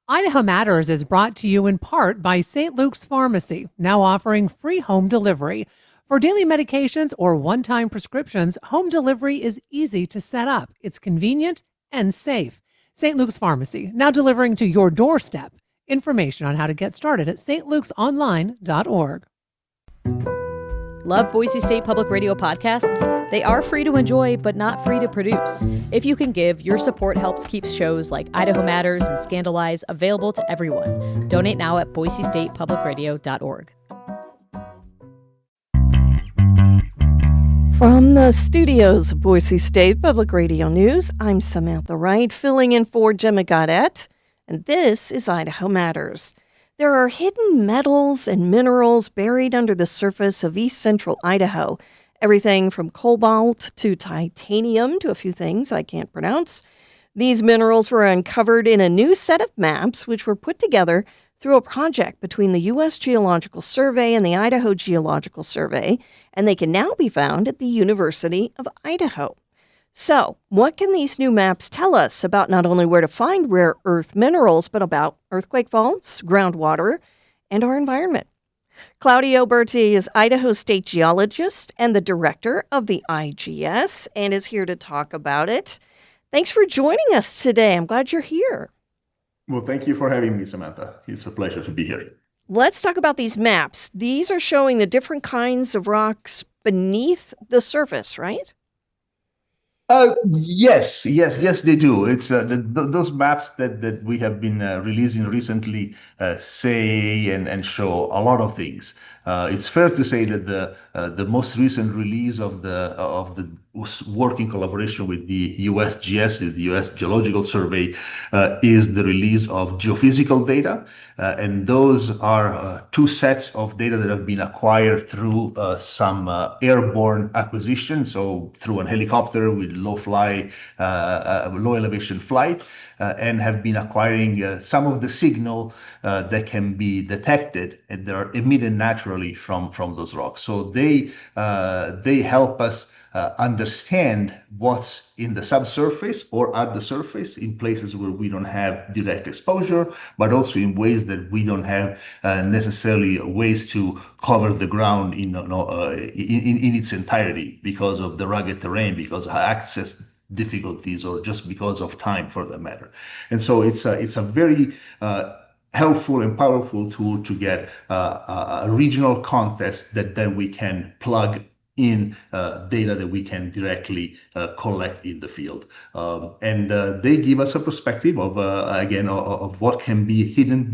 Idaho Matters is brought to you in part by St. Luke's Pharmacy, now offering free home delivery. For daily medications or one-time prescriptions, home delivery is easy to set up. It's convenient and safe. St. Luke's Pharmacy, now delivering to your doorstep. Information on how to get started at stlukesonline.org. Love Boise State Public Radio podcasts? They are free to enjoy, but not free to produce. If you can give, your support helps keep shows like Idaho Matters and Scandalize available to everyone. Donate now at boisestatepublicradio.org. From the studios of Boise State Public Radio News, I'm Samantha Wright, filling in for Gemma Gaudette, and this is Idaho Matters. There are hidden metals and minerals buried under the surface of east central Idaho. Everything from cobalt to titanium to a few things I can't pronounce. These minerals were uncovered in a new set of maps which were put together through a project between the U.S. Geological Survey and the Idaho Geological Survey, and they can now be found at the University of Idaho. So, what can these new maps tell us about not only where to find rare earth minerals, but about earthquake faults, groundwater, and our environment? Claudio Berti is Idaho State geologist and the director of the IGS and is here to talk about it. Thanks for joining us today. I'm glad you're here. Well, thank you for having me, Samantha. It's a pleasure to be here. Let's talk about these maps. These are showing the different kinds of rocks beneath the surface, right? Yes, they do. It's those maps that we have been releasing recently say and show a lot of things. It's fair to say that the most recent release of the working collaboration with the USGS, the U.S. Geological Survey, is the release of geophysical data, and those are two sets of data that have been acquired through some airborne acquisition, so through an helicopter with low elevation flight, and have been acquiring some of the signal that can be detected and that are emitted naturally from those rocks. So they help us understand what's in the subsurface or at the surface in places where we don't have direct exposure, but also in ways that we don't have necessarily ways to cover the ground in its entirety because of the rugged terrain, because of access difficulties, or just because of time, for that matter. And so it's a very helpful and powerful tool to get a regional context that then we can plug in data that we can directly collect in the field. And they give us a perspective of, again, of what can be hidden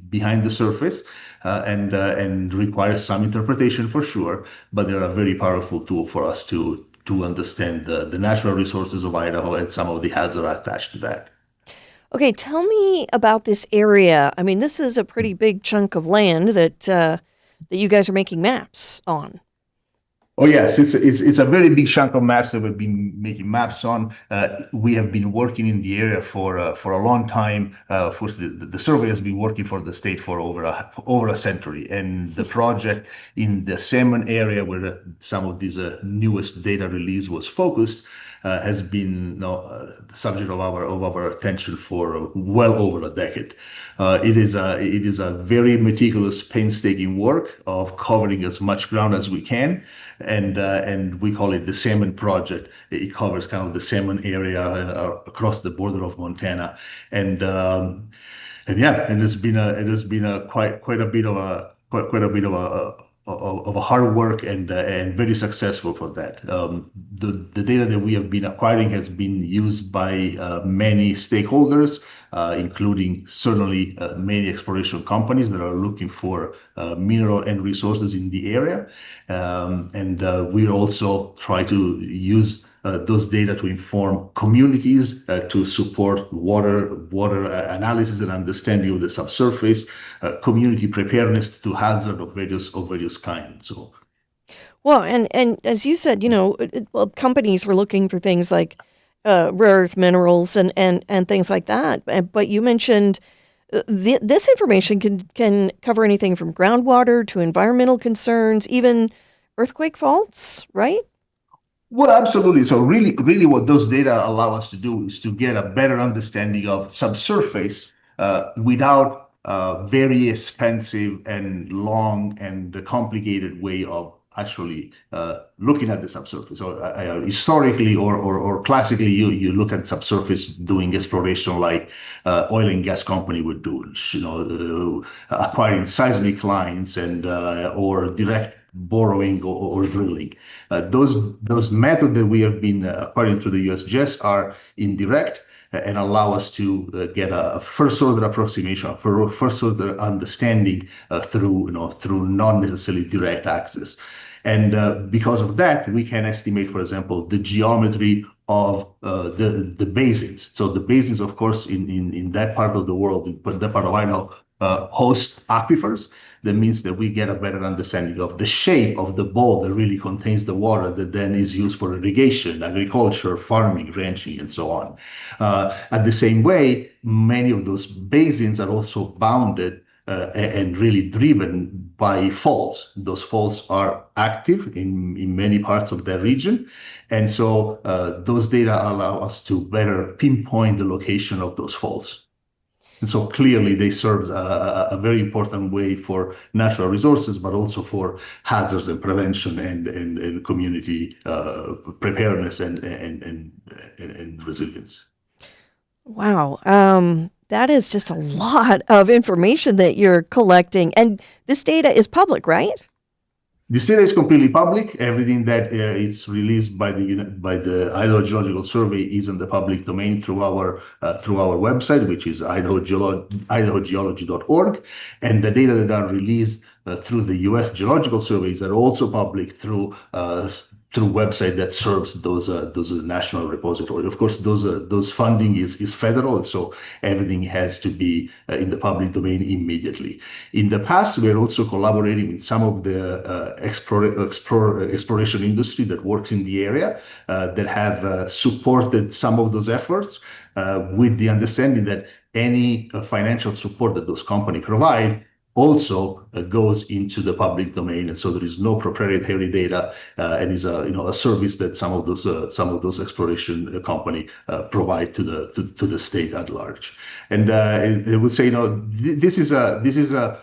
behind the surface and require some interpretation for sure, but they're a very powerful tool for us to understand the natural resources of Idaho and some of the hazards attached to that. Okay, tell me about this area. I mean, this is a pretty big chunk of land that you guys are making maps on. Oh yes, it's a very big chunk of maps that we've been making maps on. We have been working in the area for a long time. Of course, the survey has been working for the state for over a century, and the project in the Salmon area, where some of these newest data release was focused, has been the subject of our attention for well over a decade. It is a very meticulous, painstaking work of covering as much ground as we can, and we call it the Salmon Project. It covers kind of the Salmon area across the border of Montana, and it has been quite a bit of a hard work and very successful for that. The data that we have been acquiring has been used by many stakeholders, including certainly many exploration companies that are looking for mineral and resources in the area. And we also try to use those data to inform communities, to support water analysis and understanding of the subsurface, community preparedness to hazard of various kinds. So, well, and as you said, companies are looking for things like rare earth minerals and things like that. But you mentioned this information can cover anything from groundwater to environmental concerns, even earthquake faults, right? Well, absolutely. So really what those data allow us to do is to get a better understanding of subsurface without very expensive and long and complicated way of actually looking at the subsurface. So historically or classically, you look at subsurface doing exploration like oil and gas company would do, acquiring seismic lines and or direct borrowing or drilling. Those methods that we have been acquiring through the USGS are indirect and allow us to get a first order approximation, a first order understanding through not necessarily direct access. And because of that, we can estimate, for example, the geometry of the basins. So the basins, of course, in that part of the world, in that part of Idaho, host aquifers. That means that we get a better understanding of the shape of the bowl that really contains the water that then is used for irrigation, agriculture, farming, ranching, and so on. At the same way, many of those basins are also bounded and really driven by faults. Those faults are active in many parts of that region. And so those data allow us to better pinpoint the location of those faults. And so clearly they serve a very important way for natural resources, but also for hazards and prevention and community preparedness and resilience. Wow. That is just a lot of information that you're collecting. And this data is public, right? This data is completely public. Everything that is released by the Idaho Geological Survey is in the public domain through our website, which is idahogeology.org, and the data that are released through the U.S. Geological Surveys are also public through website that serves those national repository. Of course, those funding is federal, so everything has to be in the public domain immediately. In the past, we are also collaborating with some of the exploration industry that works in the area that have supported some of those efforts with the understanding that any financial support that those companies provide also goes into the public domain, and so there is no proprietary data, and is a service that some of those exploration company provide to the state at large. And I would say, this is a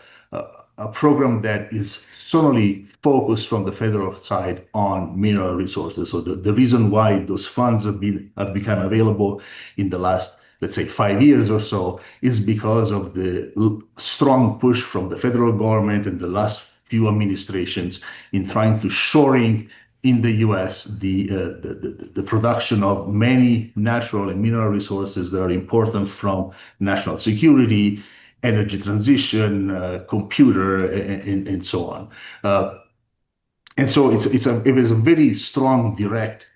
program that is solely focused from the federal side on mineral resources. So the reason why those funds have become available in the last, let's say, 5 years or so, is because of the strong push from the federal government and the last few administrations in trying to shoring in the U.S. the production of many natural and mineral resources that are important from national security, energy transition, computer, and so on. And so it is a very strong direct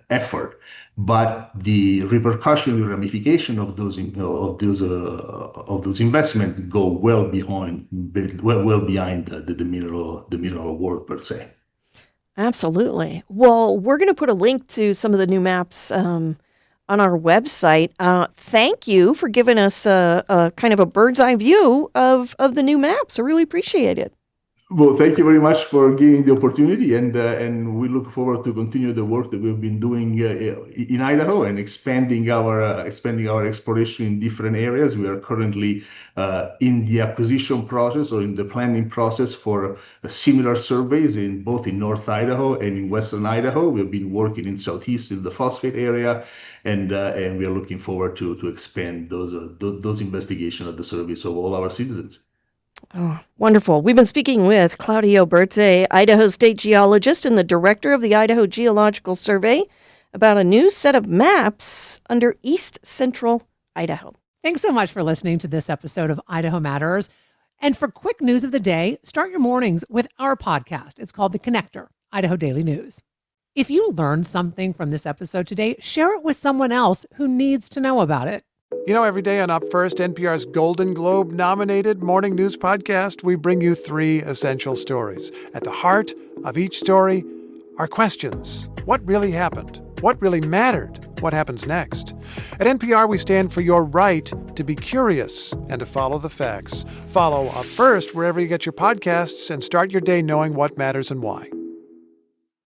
effort. But the repercussion, the ramification of those investments go well behind the mineral world per se. Absolutely. Well, we're going to put a link to some of the new maps on our website. Thank you for giving us a kind of a bird's eye view of the new maps. I really appreciate it. Well, thank you very much for giving the opportunity, and we look forward to continue the work that we've been doing in Idaho and expanding our exploration in different areas. We are currently in the acquisition process or in the planning process for similar surveys in both in North Idaho and in Western Idaho. We've been working in Southeast in the phosphate area, and we are looking forward to expand those investigations at the service of all our citizens. Oh, wonderful. We've been speaking with Claudio Bertze, Idaho State Geologist and the Director of the Idaho Geological Survey, about a new set of maps under East Central Idaho. Thanks so much for listening to this episode of Idaho Matters. And for quick news of the day, start your mornings with our podcast. It's called The Connector, Idaho Daily News. If you learned something from this episode today, share it with someone else who needs to know about it. You know, every day on Up First, NPR's Golden Globe-nominated morning news podcast, we bring you 3 essential stories. At the heart of each story are questions. What really happened? What really mattered? What happens next? At NPR, we stand for your right to be curious and to follow the facts. Follow Up First wherever you get your podcasts and start your day knowing what matters and why.